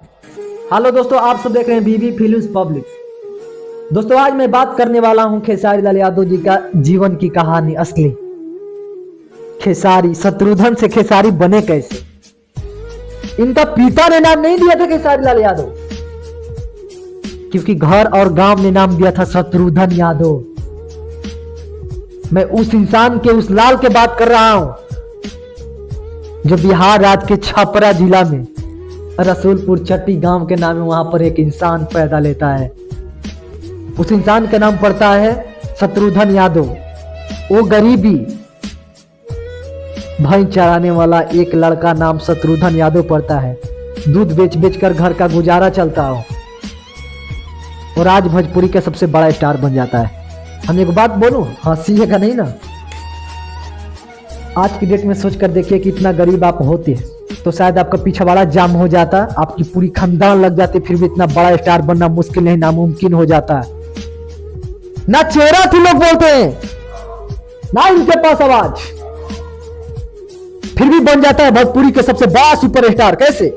Hello दोस्तों, आप सब देख रहे हैं बीबी फिल्म्स पब्लिक। दोस्तों, आज मैं बात करने वाला हूं खेसारी लाल यादव जी का जीवन की कहानी असली। खेसारी शत्रुघ्न से खेसारी बने कैसे? इनका पिता ने नाम नहीं दिया था खेसारी लाल यादव, क्योंकि घर और गांव ने नाम दिया था शत्रुघ्न यादव। मैं उस इंसान के, उस लाल के बात कर रहा हूं जो बिहार राज्य के छपरा जिला में रसूलपुर चट्टी गांव के नाम है, वहां पर एक इंसान पैदा लेता है। उस इंसान का नाम पड़ता है शत्रुघ्न यादव। वो गरीबी भैंस चराने वाला एक लड़का नाम शत्रुघ्न यादव पड़ता है। दूध बेच बेच कर घर का गुजारा चलता हो और आज भोजपुरी का सबसे बड़ा स्टार बन जाता है। हम एक बात बोलूं, हंसीएगा नहीं ना। आज की डेट में सोच कर देखिए कि इतना गरीब आप होते तो शायद आपका पीछे जाम हो जाता, आपकी पूरी खानदान लग जाती, फिर भी इतना बड़ा स्टार बनना मुश्किल नहीं, नामुमकिन हो जाता। ना चेहरा थी लोग बोलते हैं, ना इनके पास आवाज, फिर भी बन जाता है भोजपुरी के सबसे बड़ा सुपरस्टार। कैसे?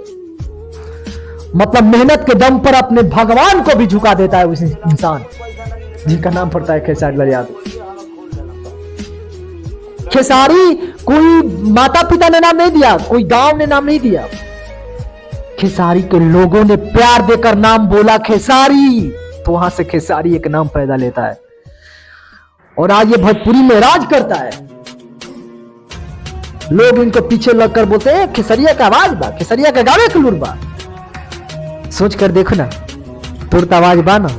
मतलब मेहनत के दम पर अपने भगवान को भी झुका देता है उस इंसान जिनका नाम पड़ता है खेसारी लाल यादव। खेसारी कोई माता पिता ने नाम नहीं दिया, कोई गांव ने नाम नहीं दिया। खेसारी के लोगों ने प्यार देकर नाम बोला खेसारी, तो वहां से खेसारी एक नाम पैदा लेता है और आज ये भोजपुरी में राज करता है। लोग इनको पीछे लगकर बोलते हैं खेसरिया का आवाज बा, खेसरिया का गावे के लूर बा। सोच कर देखो ना, तुरंत आवाज बा ना।